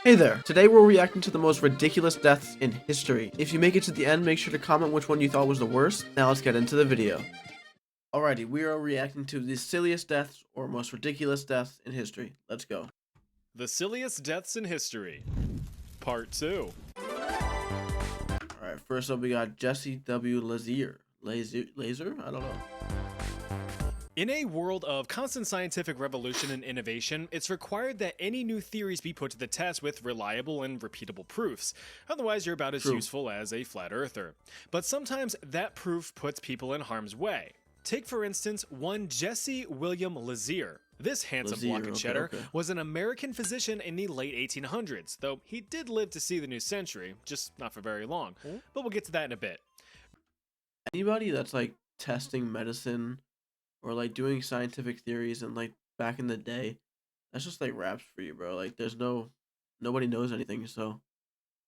Hey there, today we're reacting to the most ridiculous deaths in history. If you make it to the end, make sure to comment which one you thought was the worst. Now let's get into the video. Alrighty, we are reacting to the silliest deaths or most ridiculous deaths in history. Let's go. The silliest deaths in history. Part 2. Alright, first up we got Jesse W. Lazear. Lazear? I don't know. In a world of constant scientific revolution and innovation, it's required that any new theories be put to the test with reliable and repeatable proofs. Otherwise, you're about as useful as a flat earther. But sometimes that proof puts people in harm's way. Take, for instance, one Jesse William Lazear. This handsome block of cheddar was an American physician in the late 1800s, though he did live to see the new century, just not for very long. But we'll get to that in a bit. Anybody that's like testing medicine or like doing scientific theories and like back in the day, that's just like raps for you, bro. Like nobody knows anything, so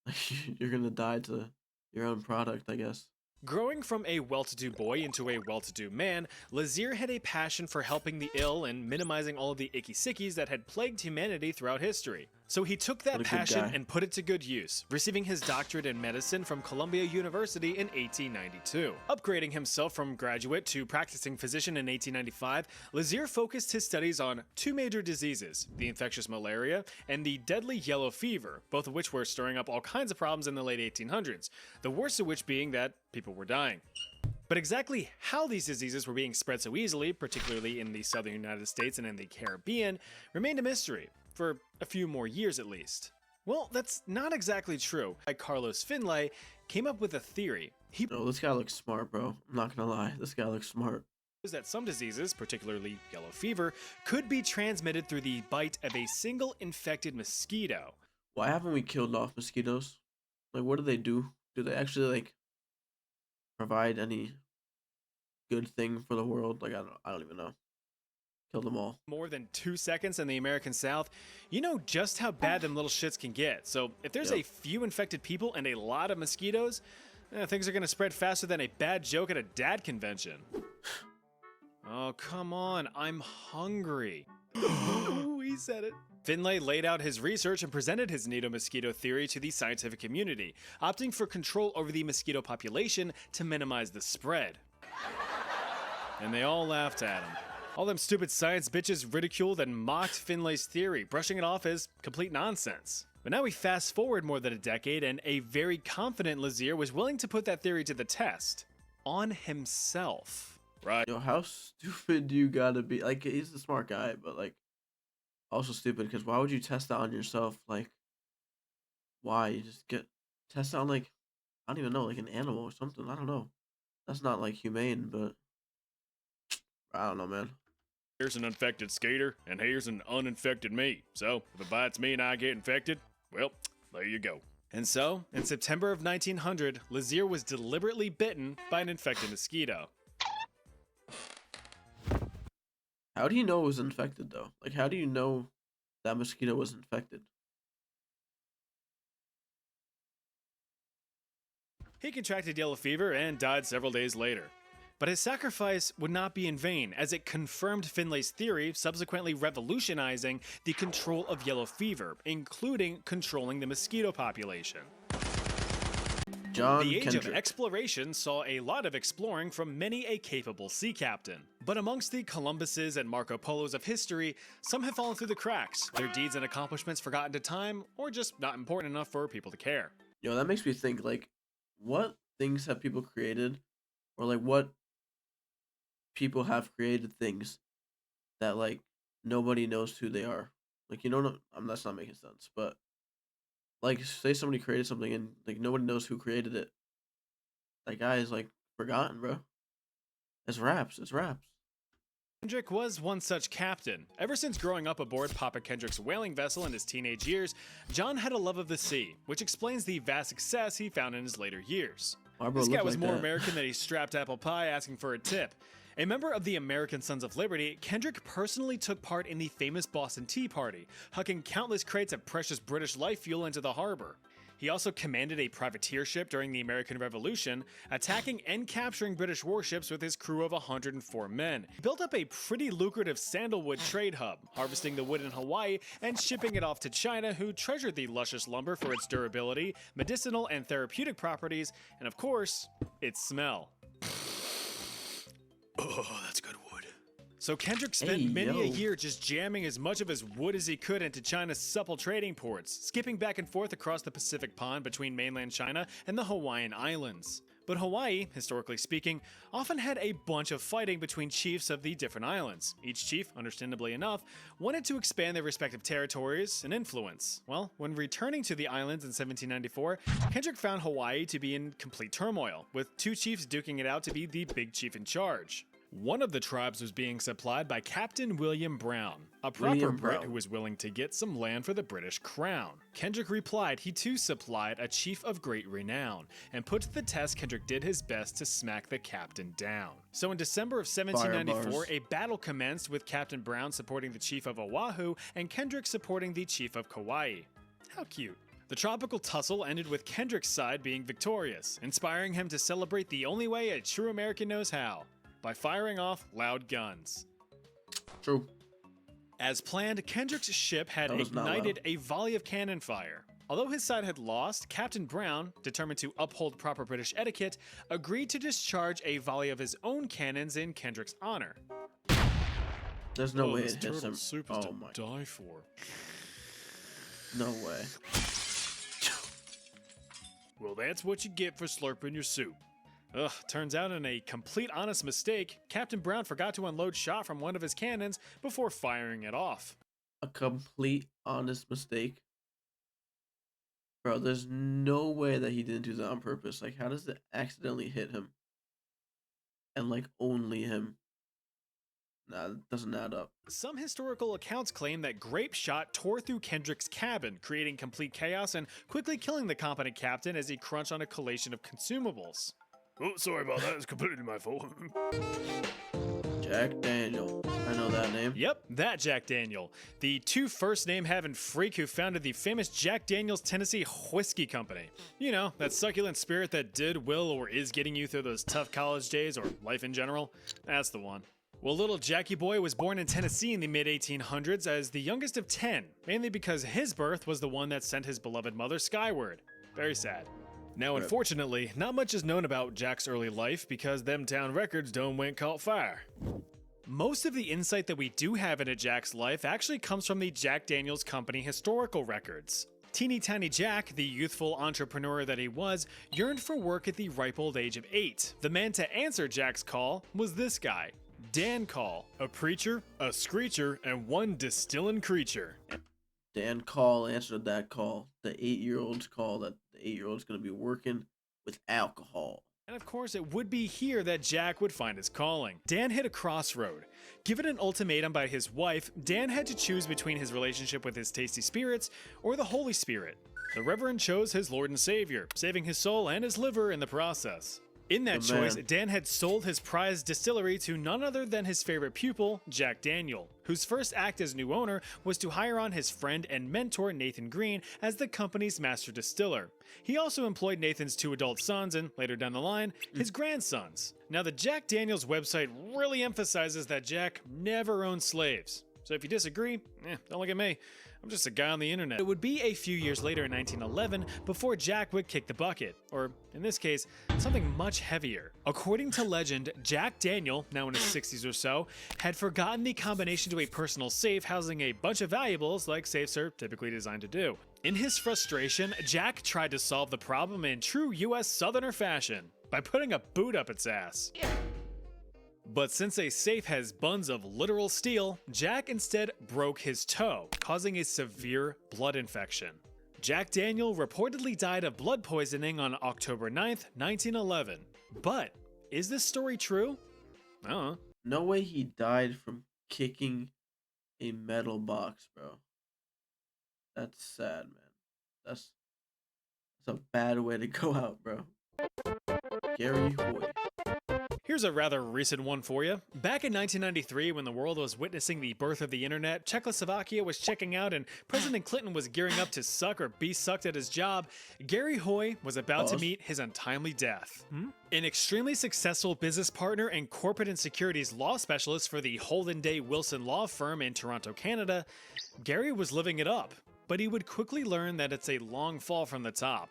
like you're gonna die to your own product, I guess. Growing from a well-to-do boy into a well-to-do man, Lazear had a passion for helping the ill and minimizing all of the icky sickies that had plagued humanity throughout history. So he took that passion and put it to good use, receiving his doctorate in medicine from Columbia University in 1892. Upgrading himself from graduate to practicing physician in 1895, Lazear focused his studies on two major diseases, the infectious malaria and the deadly yellow fever, both of which were stirring up all kinds of problems in the late 1800s, the worst of which being that people were dying. But exactly how these diseases were being spread so easily, particularly in the southern United States and in the Caribbean, remained a mystery, for a few more years at least. Well, that's not exactly true. Carlos Finlay came up with a theory. Oh, this guy looks smart, bro. I'm not gonna lie, this guy looks smart. Is that some diseases, particularly yellow fever, could be transmitted through the bite of a single infected mosquito. Why haven't we killed off mosquitoes? Like, what do they do? Do they actually like provide any good thing for the world? Like, I don't even know. Kill them all. More than 2 seconds in the American South, you know just how bad them little shits can get. So if there's a few infected people and a lot of mosquitoes, things are gonna spread faster than a bad joke at a dad convention. Oh, come on, I'm hungry. He said it. Finlay laid out his research and presented his nido-mosquito theory to the scientific community, opting for control over the mosquito population to minimize the spread. And they all laughed at him. All them stupid science bitches ridiculed and mocked Finlay's theory, brushing it off as complete nonsense. But now we fast forward more than a decade, and a very confident Lazear was willing to put that theory to the test. On himself. Right. Yo, how stupid do you gotta be? Like, he's a smart guy, but like, also stupid, because why would you test that on yourself? Like, why? You just test it on, like, I don't even know, like an animal or something. I don't know. That's not like humane, but I don't know, man. Here's an infected skater, and here's an uninfected me. So, if it bites me and I get infected, well, there you go. And so, in September of 1900, Lazear was deliberately bitten by an infected mosquito. How do you know it was infected, though? Like, how do you know that mosquito was infected? He contracted yellow fever and died several days later. But his sacrifice would not be in vain, as it confirmed Finlay's theory, subsequently revolutionizing the control of yellow fever, including controlling the mosquito population. The age of exploration saw a lot of exploring from many a capable sea captain. But amongst the Columbuses and Marco Polos of history, some have fallen through the cracks, their deeds and accomplishments forgotten to time, or just not important enough for people to care. Yo, that makes me think, like, what things have people created, or like what people have created things that like nobody knows who they are. Like, you know, that's not making sense, but like, say somebody created something and like nobody knows who created it. That guy is like forgotten, bro. It's raps. Kendrick was one such captain. Ever since growing up aboard Papa Kendrick's whaling vessel in his teenage years, John had a love of the sea, which explains the vast success he found in his later years. This guy was more American than a strapped apple pie asking for a tip. A member of the American Sons of Liberty, Kendrick personally took part in the famous Boston Tea Party, hucking countless crates of precious British life fuel into the harbor. He also commanded a privateer ship during the American Revolution, attacking and capturing British warships with his crew of 104 men. He built up a pretty lucrative sandalwood trade hub, harvesting the wood in Hawaii and shipping it off to China, who treasured the luscious lumber for its durability, medicinal and therapeutic properties, and of course, its smell. Oh, that's good wood. So Kendrick spent many a year just jamming as much of his wood as he could into China's supple trading ports, skipping back and forth across the Pacific Pond between mainland China and the Hawaiian Islands. But Hawaii, historically speaking, often had a bunch of fighting between chiefs of the different islands. Each chief, understandably enough, wanted to expand their respective territories and influence. Well, when returning to the islands in 1794, Kendrick found Hawaii to be in complete turmoil, with two chiefs duking it out to be the big chief in charge. One of the tribes was being supplied by Captain William Brown, a proper Brit who was willing to get some land for the British crown. Kendrick replied he too supplied a chief of great renown, and put to the test Kendrick did his best to smack the captain down. So in December of 1794, a battle commenced with Captain Brown supporting the chief of Oahu and Kendrick supporting the chief of Kauai. How cute. The tropical tussle ended with Kendrick's side being victorious, inspiring him to celebrate the only way a true American knows how. By firing off loud guns. True. As planned, Kendrick's ship had ignited a volley of cannon fire. Although his side had lost, Captain Brown, determined to uphold proper British etiquette, agreed to discharge a volley of his own cannons in Kendrick's honor. There's no way it hits him. Soup is to die for. No way. Well, that's what you get for slurping your soup. Ugh, turns out in a complete honest mistake, Captain Brown forgot to unload shot from one of his cannons before firing it off. A complete honest mistake? Bro, there's no way that he didn't do that on purpose. Like, how does it accidentally hit him? And, like, only him? Nah, that doesn't add up. Some historical accounts claim that grape shot tore through Kendrick's cabin, creating complete chaos and quickly killing the competent captain as he crunched on a collation of consumables. Oh, sorry about that. It's completely my fault. Jack Daniel. I know that name. Yep, that Jack Daniel. The two first name having freak who founded the famous Jack Daniel's Tennessee Whiskey Company. You know, that succulent spirit that did, will, or is getting you through those tough college days or life in general. That's the one. Well, little Jackie Boy was born in Tennessee in the mid-1800s as the youngest of 10, mainly because his birth was the one that sent his beloved mother skyward. Very sad. Now, unfortunately, not much is known about Jack's early life because them town records don't went caught fire. Most of the insight that we do have into Jack's life actually comes from the Jack Daniels Company historical records. Teeny tiny Jack, the youthful entrepreneur that he was, yearned for work at the ripe old age of 8. The man to answer Jack's call was this guy, Dan Call, a preacher, a screecher, and one distilling creature. Dan Call answered that call, the 8-year-old's call that the 8-year-old's going to be working with alcohol. And of course, it would be here that Jack would find his calling. Dan hit a crossroad. Given an ultimatum by his wife, Dan had to choose between his relationship with his tasty spirits or the Holy Spirit. The Reverend chose his Lord and Savior, saving his soul and his liver in the process. In that choice, Dan had sold his prized distillery to none other than his favorite pupil, Jack Daniel, whose first act as new owner was to hire on his friend and mentor Nathan Green as the company's master distiller. He also employed Nathan's 2 adult sons and, later down the line, his grandsons. Now, the Jack Daniels website really emphasizes that Jack never owned slaves. So if you disagree, don't look at me. I'm just a guy on the internet. It would be a few years later in 1911 before Jack would kick the bucket, or in this case, something much heavier. According to legend, Jack Daniel, now in his 60s or so, had forgotten the combination to a personal safe housing a bunch of valuables like safes are typically designed to do. In his frustration, Jack tried to solve the problem in true US Southerner fashion by putting a boot up its ass. But since a safe has buns of literal steel, Jack instead broke his toe, causing a severe blood infection. Jack Daniel reportedly died of blood poisoning on October 9th, 1911. But is this story true? I don't know. No way he died from kicking a metal box, bro. That's sad, man. That's a bad way to go out, bro. Garry Hoy. Here's a rather recent one for you. Back in 1993, when the world was witnessing the birth of the internet, Czechoslovakia was checking out, and President Clinton was gearing up to suck or be sucked at his job, Garry Hoy was about to meet his untimely death. An extremely successful business partner and corporate and securities law specialist for the Holden Day Wilson law firm in Toronto, Canada, Garry was living it up. But he would quickly learn that it's a long fall from the top.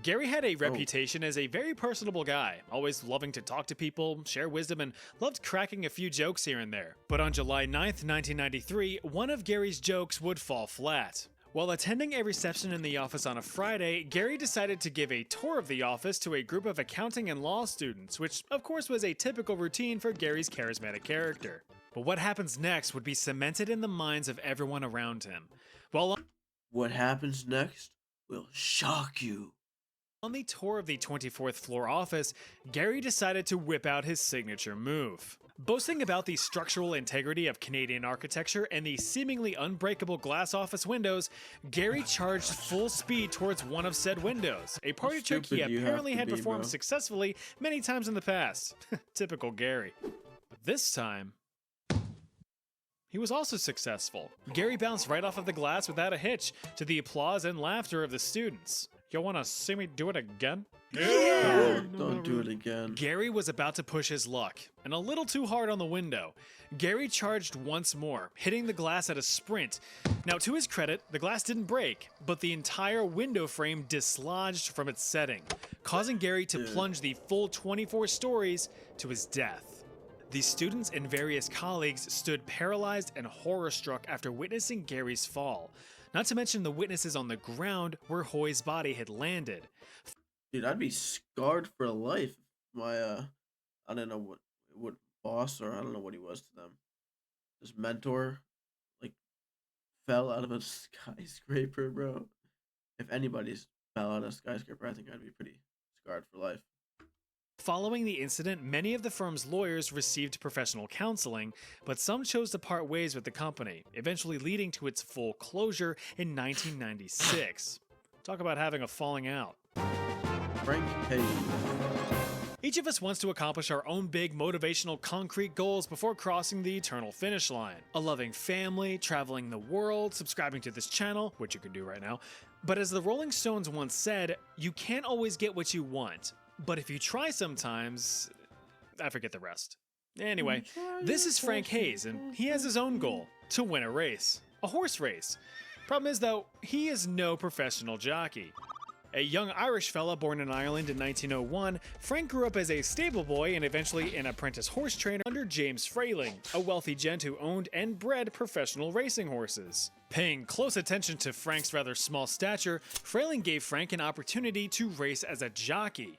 Garry had a reputation as a very personable guy, always loving to talk to people, share wisdom, and loved cracking a few jokes here and there. But on July 9th, 1993, one of Garry's jokes would fall flat. While attending a reception in the office on a Friday, Garry decided to give a tour of the office to a group of accounting and law students, which of course was a typical routine for Garry's charismatic character. But what happens next would be cemented in the minds of everyone around him. What happens next will shock you. On the tour of the 24th floor office, Garry decided to whip out his signature move. Boasting about the structural integrity of Canadian architecture and the seemingly unbreakable glass office windows, Garry charged full speed towards one of said windows, a party trick he apparently had performed successfully many times in the past. Typical Garry. But this time, he was also successful. Garry bounced right off of the glass without a hitch, to the applause and laughter of the students. You wanna see me do it again? Yeah! Don't do it again. Garry was about to push his luck, and a little too hard on the window. Garry charged once more, hitting the glass at a sprint. Now, to his credit, the glass didn't break, but the entire window frame dislodged from its setting, causing Garry to plunge the full 24 stories to his death. The students and various colleagues stood paralyzed and horror-struck after witnessing Garry's fall, not to mention the witnesses on the ground where Hoy's body had landed. Dude, I'd be scarred for life if my, I don't know what boss, or I don't know what he was to them, his mentor, like, fell out of a skyscraper, bro. If anybody's fell out of a skyscraper, I think I'd be pretty scarred for life. Following the incident, many of the firm's lawyers received professional counseling, but some chose to part ways with the company, eventually leading to its full closure in 1996. Talk about having a falling out. Frank Hayes. Each of us wants to accomplish our own big motivational concrete goals before crossing the eternal finish line. A loving family, traveling the world, subscribing to this channel, which you can do right now. But as the Rolling Stones once said, you can't always get what you want. But if you try sometimes, I forget the rest. Anyway, this is Frank Hayes, and he has his own goal, to win a race. A horse race. Problem is, though, he is no professional jockey. A young Irish fella born in Ireland in 1901, Frank grew up as a stable boy and eventually an apprentice horse trainer under James Frayling, a wealthy gent who owned and bred professional racing horses. Paying close attention to Frank's rather small stature, Frayling gave Frank an opportunity to race as a jockey.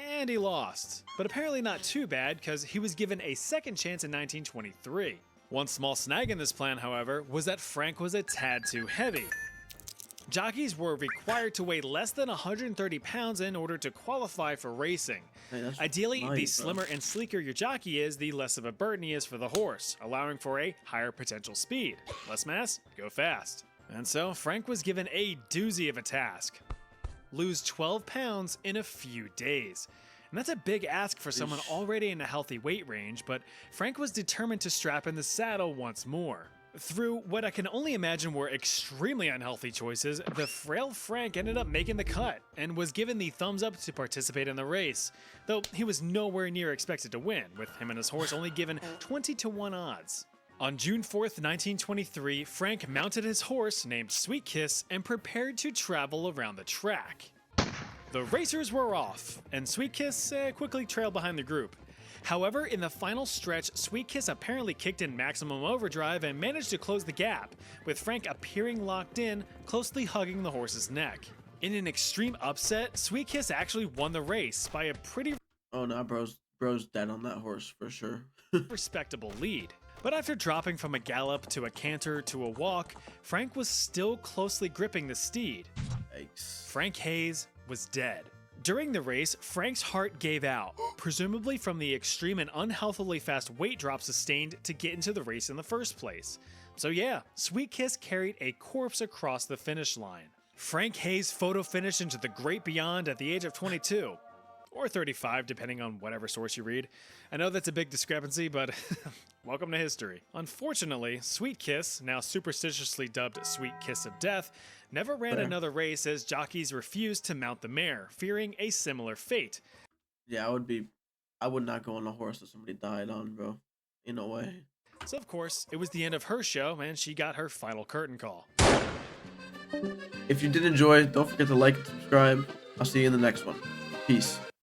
And he lost. But apparently not too bad, because he was given a second chance in 1923. One small snag in this plan, however, was that Frank was a tad too heavy. Jockeys were required to weigh less than 130 pounds in order to qualify for racing. Hey, ideally, the slimmer and sleeker your jockey is, the less of a burden he is for the horse, allowing for a higher potential speed. Less mass, go fast. And so Frank was given a doozy of a task. Lose 12 pounds in a few days. And that's a big ask for someone already in a healthy weight range, but Frank was determined to strap in the saddle once more. Through what I can only imagine were extremely unhealthy choices, the frail Frank ended up making the cut and was given the thumbs up to participate in the race, though he was nowhere near expected to win, with him and his horse only given 20-1 odds. On June 4th, 1923, Frank mounted his horse named Sweet Kiss and prepared to travel around the track. The racers were off, and Sweet Kiss quickly trailed behind the group. However, in the final stretch, Sweet Kiss apparently kicked in maximum overdrive and managed to close the gap, with Frank appearing locked in, closely hugging the horse's neck. In an extreme upset, Sweet Kiss actually won the race by a pretty Oh no, bro's dead on that horse for sure. respectable lead. But after dropping from a gallop to a canter to a walk, Frank was still closely gripping the steed. Yikes. Frank Hayes was dead. During the race, Frank's heart gave out, presumably from the extreme and unhealthily fast weight drop sustained to get into the race in the first place. So yeah, Sweet Kiss carried a corpse across the finish line. Frank Hayes photo finished into the great beyond at the age of 22. or 35, depending on whatever source you read. I know that's a big discrepancy, but welcome to history. Unfortunately, Sweet Kiss, now superstitiously dubbed Sweet Kiss of Death, never ran another race as jockeys refused to mount the mare, fearing a similar fate. Yeah, I would not go on a horse that somebody died on, bro. In no way. So, of course, it was the end of her show, and she got her final curtain call. If you did enjoy, don't forget to like and subscribe. I'll see you in the next one. Peace.